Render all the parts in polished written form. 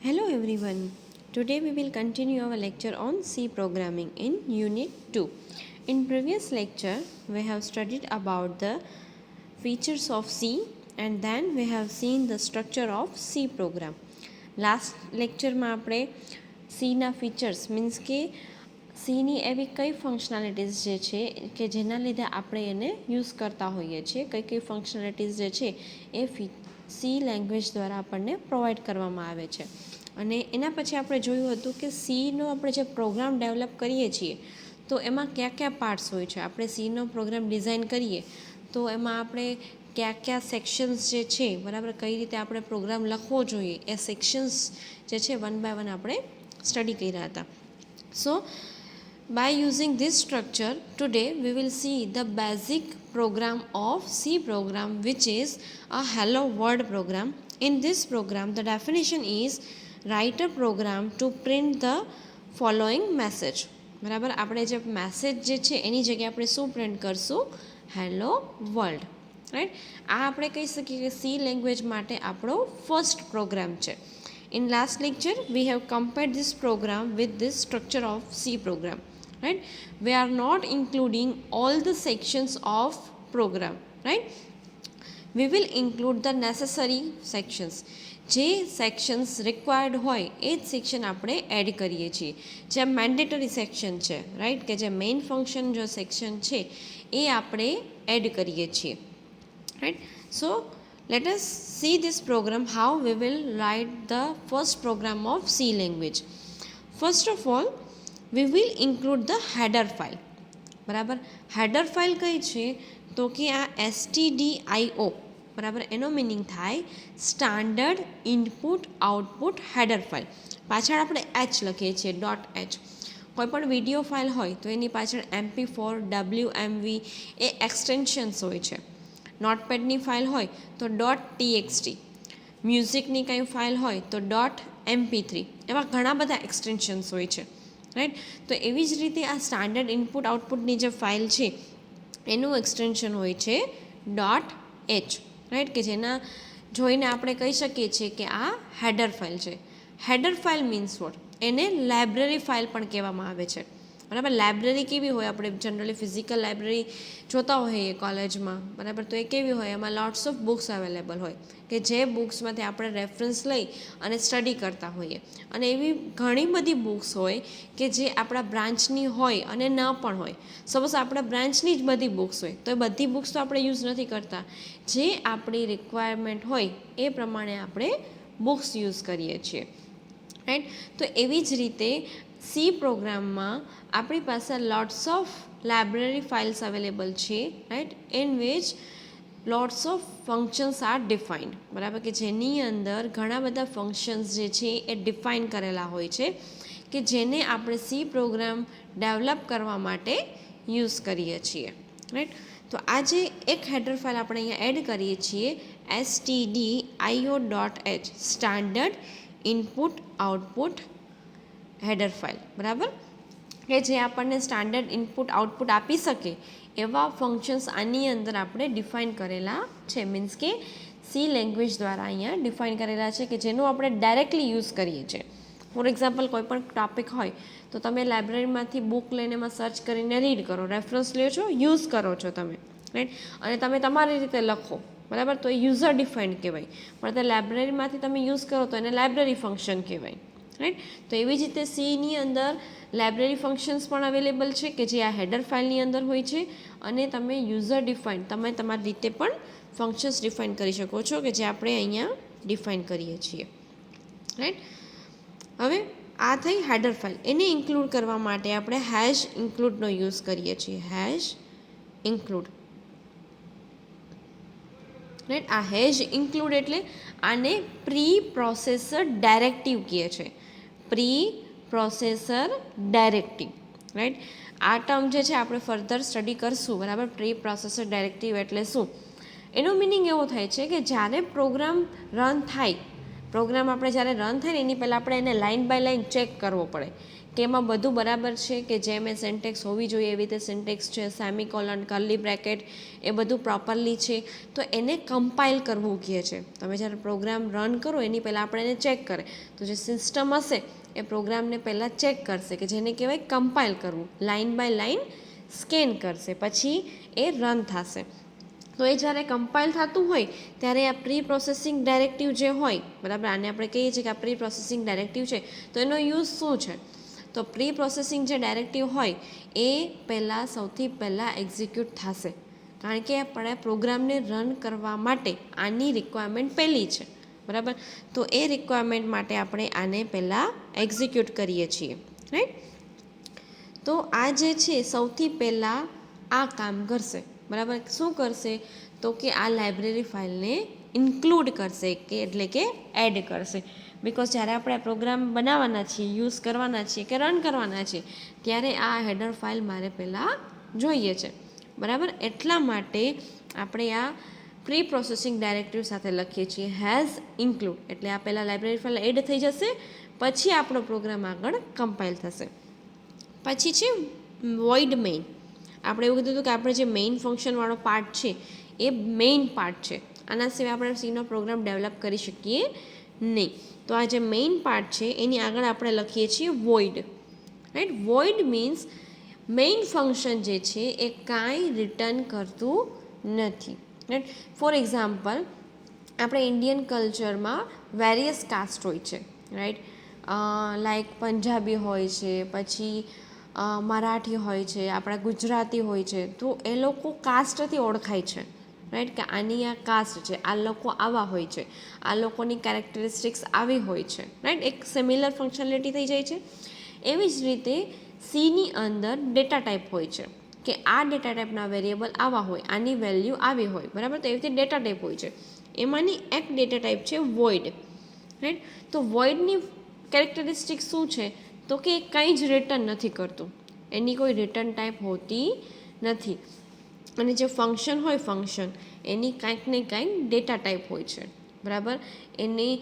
Hello everyone. Today we will continue our lecture on C programming in Unit 2. In previous lecture we have studied about the features of C and then we have seen the structure of C program. Last lecture માં આપણે C ના features means કે C ની એવી કઈ ફંક્શનાલિટીઝ જે છે કે જેના લીધે આપણે એને યુઝ કરતા હોઈએ છીએ, કઈ ફંક્શનાલિટીઝ જે છે એ C લેંગ્વેજ દ્વારા આપણને પ્રોવાઈડ કરવામાં આવે છે. અને એના પછી આપણે જોયું હતું કે સીનો આપણે જે પ્રોગ્રામ ડેવલપ કરીએ છીએ તો એમાં કયા કયા પાર્ટ્સ હોય છે. આપણે સીનો પ્રોગ્રામ ડિઝાઇન કરીએ તો એમાં આપણે કયા સેક્શન્સ જે છે બરાબર કઈ રીતે આપણે પ્રોગ્રામ લખવો જોઈએ એ સેક્શન્સ જે છે વન બાય વન આપણે સ્ટડી કર્યા હતા. સો by using this structure today we will see the basic program of C program, which is a hello world program. In this program the definition is write a program to print the following message. બરાબર, આપણે જે message જે છે એની જગ્યાએ આપણે શું print કરશું? Hello world. Right, આ આપણે કહી શકીએ કે સી લેંગ્વેજ માટે આપણો ફર્સ્ટ પ્રોગ્રામ છે. In last lecture we have compared this program with this structure of C program. Right, we are not including all the sections of program. Right, we will include the necessary sections. જે sections required હોય એ જ section આપણે add કરીએ છીએ, જે mandatory section છે. Right, કે જે મેઇન ફંક્શન જો સેક્શન છે એ આપણે એડ કરીએ છીએ. Right, so let us see this program how we will write the first program of C language. First of all we will include the header file. બરાબર, header file કઈ છે તો કે આ stdio બરાબર એનો મિનિંગ થાય standard input output header file. પાછળ આપણે એચ લખીએ છીએ .h. કોઈ પણ વિડીયો ફાઇલ હોય તો એની પાછળ MP4 WMV એ એક્સટેન્શન્સ હોય છે. નોટપેડની ફાઇલ હોય તો .txt, મ્યુઝિકની કંઈ ફાઇલ હોય તો .mp3, એવા ઘણા બધા એક્સટેન્શન્સ હોય છે. રાઈટ, તો એવી જ રીતે આ સ્ટાન્ડર્ડ ઇનપુટ આઉટપુટની જે ફાઇલ છે એનું એક્સટેન્શન હોય છે .h. રાઈટ, કે જેના જોઈને આપણે કહી શકીએ છીએ કે આ હેડર ફાઇલ છે. Header file means what? એને લાઇબ્રેરી ફાઇલ પણ કહેવામાં આવે છે. બરાબર, લાઇબ્રેરી કેવી હોય? આપણે જનરલી ફિઝિકલ લાઇબ્રેરી જોતા હોઈએ કોલેજમાં, બરાબર, તો એ કેવી હોય? એમાં લોટ્સ ઓફ બુક્સ અવેલેબલ હોય કે જે બુક્સમાંથી આપણે રેફરન્સ લઈ અને સ્ટડી કરતા હોઈએ. અને એવી ઘણી બધી બુક્સ હોય કે જે આપણા બ્રાન્ચની હોય અને ન પણ હોય. સપોઝ આપણા બ્રાન્ચની જ બધી બુક્સ હોય તો એ બધી બુક્સ તો આપણે યુઝ નથી કરતા. જે આપણી રિક્વાયરમેન્ટ હોય એ પ્રમાણે આપણે બુક્સ યુઝ કરીએ છીએ. રાઈટ, તો એવી જ રીતે સી પ્રોગ્રામમાં આપણી પાસે lots of library files available છે. Right, in which lots of functions are defined. બરાબર, કે જેની અંદર ઘણા બધા ફંક્શન્સ જે છે એ ડિફાઇન કરેલા હોય છે કે જેને આપણે સી પ્રોગ્રામ ડેવલપ કરવા માટે યુઝ કરીએ છીએ. રાઈટ, તો આ જે એક હેડર ફાઇલ આપણે અહીંયા એડ કરીએ છીએ stdio.h, standard input output header file. બરાબર, કે જે આપણને સ્ટાન્ડર્ડ ઇનપુટ આઉટપુટ આપી શકે એવા ફંક્શન્સ આની અંદર આપણે ડિફાઇન કરેલા છે. મીન્સ કે સી લેંગ્વેજ દ્વારા અહીંયા ડિફાઇન કરેલા છે કે જેનું આપણે ડાયરેક્ટલી યુઝ કરીએ છીએ. ફોર એક્ઝામ્પલ, કોઈ પણ ટોપિક હોય તો તમે લાઇબ્રેરીમાંથી બુક લઈને એમાં સર્ચ કરીને રીડ કરો, રેફરન્સ લ્યો છો, યુઝ કરો છો તમે. રાઈટ, અને તમે તમારી રીતે લખો. બરાબર, તો એ યુઝર ડિફાઇન્ડ કહેવાય. પણ તે લાઇબ્રેરીમાંથી તમે યુઝ કરો તો એને લાઇબ્રેરી ફંક્શન કહેવાય. રાઈટ, તો એવી જ રીતે સીની અંદર લાઇબ્રેરી ફંક્શન્સ પણ અવેલેબલ છે કે જે આ હેડર ફાઇલની અંદર હોય છે. અને તમે યુઝર ડિફાઇન્ડ તમે તમારી રીતે પણ ફંક્શન્સ ડિફાઇન કરી શકો છો કે જે આપણે અહીંયા ડિફાઇન કરીએ છીએ. રાઈટ, હવે આ થઈ હેડર ફાઇલ. એને ઇન્ક્લુડ કરવા માટે આપણે હેશ ઇન્ક્લુડનો યુઝ કરીએ છીએ. Hash include. રાઈટ, આ હેશ ઇન્ક્લુડ એટલે આને પ્રી પ્રોસેસર ડાયરેક્ટિવ કહે છે. Pre processor directive. રાઈટ, આ ટર્મ જે છે આપણે ફર્ધર સ્ટડી કરશું. બરાબર, પ્રી પ્રોસેસર ડાયરેક્ટિવ એટલે શું? એનો મિનિંગ એવો થાય છે કે જ્યારે પ્રોગ્રામ રન થાય પ્રોગ્રામ આપણે જ્યારે રન થાય ને એની પહેલાં આપણે એને લાઇન બાય લાઇન ચેક કરવો પડે કે એમાં બધું બરાબર છે, કે જેમ એ સેન્ટેક્સ હોવી જોઈએ એવી રીતે સેન્ટેક્સ છે, સેમિકોલન, કર્લી બ્રેકેટ એ બધું પ્રોપરલી છે. તો એને કમ્પાઇલ કરવું કહે છે. તમે જ્યારે પ્રોગ્રામ રન કરો એની પહેલાં આપણે એને ચેક કરે, તો જે સિસ્ટમ હશે એ પ્રોગ્રામને પહેલાં ચેક કરશે, કે જેને કહેવાય કમ્પાઇલ કરવું, લાઇન બાય લાઇન સ્કેન કરશે, પછી એ રન થશે. તો એ જ્યારે કમ્પાઇલ થતું હોય ત્યારે આ પ્રી પ્રોસેસિંગ ડાયરેક્ટિવ જે હોય, બરાબર, આને આપણે કહીએ છીએ કે આ પ્રી પ્રોસેસિંગ ડાયરેક્ટિવ છે, તો એનો યુઝ શું છે? તો પ્રી પ્રોસેસિંગ જે ડાયરેક્ટિવ હોય એ પહેલાં સૌથી પહેલાં એક્ઝિક્યુટ થશે, કારણ કે આપણે પ્રોગ્રામને રન કરવા માટે આની રિક્વાયરમેન્ટ પહેલી છે, બરાબર. તો એ રિક્વાયરમેન્ટ માટે આપણે આને પહેલાં એક્ઝિક્યુટ કરીએ છીએ, રાઈટ. તો આ જે છે સૌથી પહેલાં આ કામ કરશે, બરાબર. શું કરશે? તો કે આ લાઇબ્રેરી ફાઇલને ઇન્ક્લુડ કરશે, કે એટલે કે એડ કરશે. બિકોઝ જ્યારે આપણે પ્રોગ્રામ બનાવવાના છીએ, યુઝ કરવાના છીએ કે રન કરવાના છીએ, ત્યારે આ હેડર ફાઇલ મારે પહેલાં જોઈએ છે, બરાબર. એટલા માટે આપણે આ પ્રી પ્રોસેસિંગ ડાયરેક્ટિવ સાથે લખીએ છીએ હેઝ ઇન્ક્લુડ, એટલે આ પહેલાં લાઇબ્રેરી ફાઇલ એડ થઈ જશે, પછી આપણો પ્રોગ્રામ આગળ કમ્પાઇલ થશે. પછી છે વોઇડ મેઇન. આપણે એવું કીધું હતું કે આપણે જે મેઇન ફંક્શનવાળો પાર્ટ છે એ મેઇન પાર્ટ છે, આના સિવાય આપણે સીનો પ્રોગ્રામ ડેવલપ કરી શકીએ નહીં. તો આ જે મેઇન પાર્ટ છે એની આગળ આપણે લખીએ છીએ void, right. Void means main function જે છે એ કાંઈ રિટર્ન કરતું નથી, રાઈટ. ફોર એક્ઝામ્પલ, આપણે ઇન્ડિયન કલ્ચરમાં વેરિયસ કાસ્ટ હોય છે, રાઈટ. લાઈક પંજાબી હોય છે, પછી મરાઠી હોય છે, આપણા ગુજરાતી હોય છે. તો એ લોકો કાસ્ટથી ઓળખાય છે, રાઈટ, કે આની આ કાસ્ટ છે, આ લોકો આવા હોય છે, આ લોકોની કેરેક્ટરિસ્ટિક્સ આવી હોય છે, રાઈટ. એક સિમિલર ફંક્શનાલિટી થઈ જાય છે. એવી જ રીતે સીની અંદર ડેટા ટાઈપ હોય છે, કે આ ડેટા ટાઈપના વેરિયેબલ આવા હોય, આની વેલ્યુ આવી હોય, બરાબર. તો એવી રીતે ડેટા ટાઈપ હોય છે. એમાંની એક ડેટા ટાઈપ છે વોઇડ, રાઈટ. તો વોઇડની કેરેક્ટરિસ્ટિક શું છે? તો કે એ કંઈ જ રિટર્ન નથી કરતું, એની કોઈ રિટર્ન ટાઈપ હોતી નથી. અને જે ફંક્શન હોય ફંક્શન એની કાંઈક ને કાંઈક ડેટા ટાઈપ હોય છે, બરાબર. એની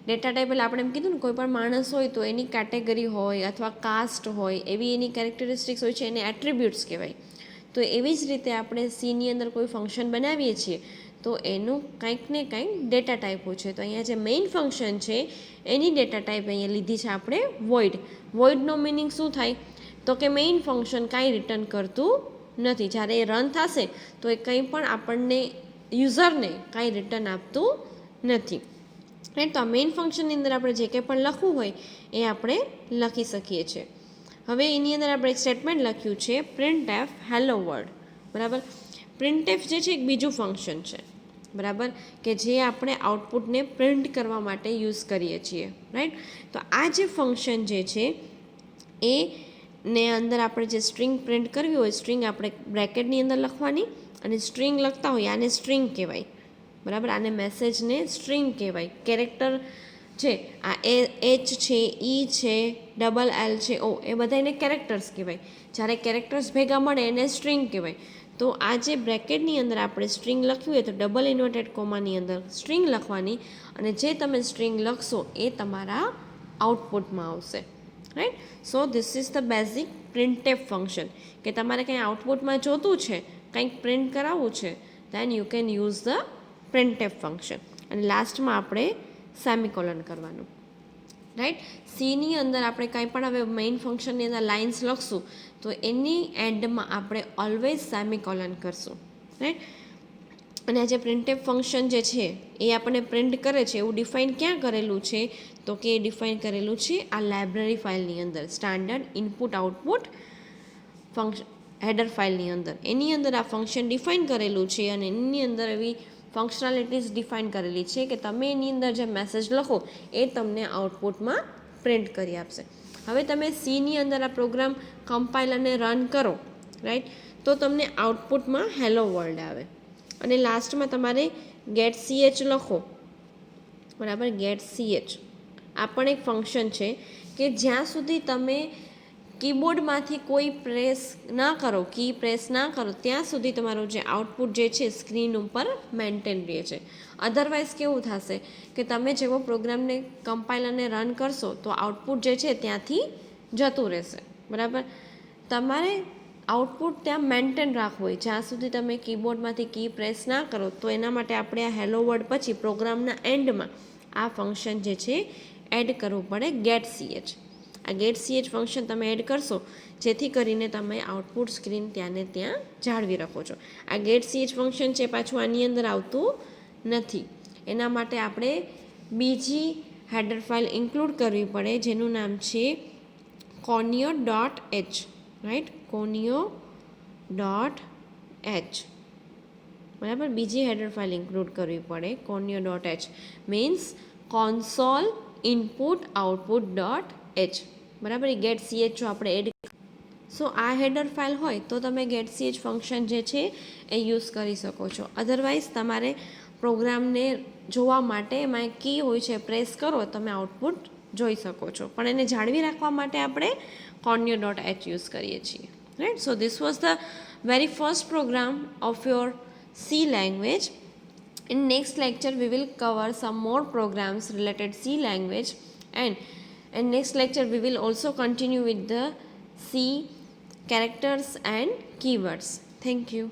ડેટા ટાઈપ એટલે આપણે એમ કીધું ને, કોઈ પણ માણસ હોય તો એની કેટેગરી હોય અથવા કાસ્ટ હોય એવી એની કેરેક્ટરિસ્ટિક્સ હોય છે, એને એટ્રીબ્યુટ્સ કહેવાય. તો એવી જ રીતે આપણે સીની અંદર કોઈ ફંક્શન બનાવીએ છીએ તો એનું કંઈક ને કંઈક ડેટા ટાઈપ હોય છે. તો અહીંયા જે મેઇન ફંક્શન છે એની ડેટા ટાઈપ અહીંયા લીધી છે આપણે વોઇડ. વોઇડનો મિનિંગ શું થાય? તો કે મેઇન ફંક્શન કાંઈ રિટર્ન કરતું નથી. જ્યારે એ રન થશે તો એ કંઈ પણ આપણને યુઝરને કાંઈ રિટર્ન આપતું નથી, રાઈટ. તો આ મેઇન ફંક્શનની અંદર આપણે જે કંઈ પણ લખવું હોય એ આપણે લખી શકીએ છીએ. હવે એની અંદર આપણે એક સ્ટેટમેન્ટ લખ્યું છે પ્રિન્ટએફ હેલો વર્લ્ડ, બરાબર. પ્રિન્ટએફ જે છે એક બીજું ફંક્શન છે, બરાબર, કે જે આપણે આઉટપુટને પ્રિન્ટ કરવા માટે યુઝ કરીએ છીએ, રાઈટ. તો આ જે ફંક્શન જે છે એ ને અંદર આપણે જે સ્ટ્રિંગ પ્રિન્ટ કરવી હોય, સ્ટ્રિંગ આપણે બ્રેકેટની અંદર લખવાની, અને સ્ટ્રિંગ લખતા હોય આને સ્ટ્રિંગ કહેવાય, બરાબર. આને મેસેજને સ્ટ્રિંગ કહેવાય. કેરેક્ટર છે આ એચ છે, ઈ છે, ડબલ એલ છે, ઓ, એ બધા એને કેરેક્ટર્સ કહેવાય. જ્યારે કેરેક્ટર્સ ભેગા મળે એને સ્ટ્રિંગ કહેવાય. તો આ જે બ્રેકેટની અંદર આપણે સ્ટ્રિંગ લખ્યું હોય તો ડબલ ઇન્વર્ટેડ કોમાની અંદર સ્ટ્રિંગ લખવાની, અને જે તમે સ્ટ્રિંગ લખશો એ તમારા આઉટપુટમાં આવશે, right. So this is the basic printf function, કે તમારે કંઈ આઉટપુટમાં જોતું છે, કંઈક પ્રિન્ટ કરાવવું છે, then you can use the printf function. અને લાસ્ટમાં આપણે સેમિકોલન કરવાનું, રાઈટ. સીની અંદર આપણે કંઈ પણ હવે મેઇન ફંક્શનની અંદર લાઇન્સ લખશું તો એની એન્ડમાં આપણે ઓલવેઝ સેમિકોલન કરશું, રાઈટ. અને આ જે પ્રિન્ટએફ ફંક્શન જે છે એ આપણને પ્રિન્ટ કરે છે એવું ડિફાઇન ક્યાં કરેલું છે? તો કે એ ડિફાઇન કરેલું છે આ લાઇબ્રેરી ફાઇલની અંદર, standard input output function header ફાઇલની અંદર. એની અંદર આ ફંક્શન ડિફાઇન કરેલું છે, અને એની અંદર એવી ફંક્શનાલિટીઝ ડિફાઇન કરેલી છે કે તમે એની અંદર જે મેસેજ લખો એ તમને આઉટપુટમાં પ્રિન્ટ કરી આપશે. હવે તમે સીની અંદર આ પ્રોગ્રામ કમ્પાઇલ અને રન કરો, રાઈટ, તો તમને આઉટપુટમાં હેલો વર્લ્ડ આવે. અને લાસ્ટમાં તમારે ગેટ ch લખો, બરાબર. ગેટ ch આ પણ એક ફંક્શન છે કે જ્યાં સુધી તમે કીબોર્ડમાંથી કોઈ પ્રેસ ના કરો, કી પ્રેસ ના કરો ત્યાં સુધી તમારું જે આઉટપુટ જે છે સ્ક્રીન ઉપર મેન્ટેન રહે છે. અધરવાઇઝ કેવું થશે કે તમે જેવો પ્રોગ્રામને કમ્પાઇલ અને રન કરશો તો આઉટપુટ જે છે ત્યાંથી જતું રહેશે. બરાબર, તમારે આઉટપુટ ત્યાં મેન્ટેન રાખવું હોય જ્યાં સુધી તમે કીબોર્ડમાંથી કી પ્રેસ ના કરો. તો એના માટે આપણે આ હેલો વર્ડ પછી પ્રોગ્રામના એન્ડમાં આ ફંક્શન જે છે એડ કરવું પડે, ગેટ ch. આ ગેટ ch ફંક્શન તમે એડ કરશો જેથી કરીને તમે આઉટપુટ સ્ક્રીન ત્યાંને ત્યાં જાળવી રાખો છો. આ ગેટ ch ફંક્શન છે પાછું આની અંદર આવતું નથી. એના માટે આપણે બીજી હેડર ફાઇલ ઇન્ક્લુડ કરવી પડે જેનું નામ છે conio.h, રાઈટ, conio.h. બરાબર, બીજી હેડર ફાઇલ ઇન્ક્લુડ કરવી પડે conio.h means console input output.h. બરાબર, એ ગેટ ch જો આપણે એડ આ હેડર ફાઇલ હોય તો તમે ગેટ ch ફંક્શન જે છે એ યુઝ કરી શકો છો. અધરવાઇઝ તમારે પ્રોગ્રામને જોવા માટે એમાં કી હોય છે, પ્રેસ કરો તમે આઉટપુટ જોઈ શકો છો, પણ એને જાળવી રાખવા માટે આપણે conio.h યુઝ કરીએ છીએ. Right, so this was the very first program of your C language. In next lecture we will cover some more programs related C language, and in next lecture we will also continue with the C characters and keywords. Thank you.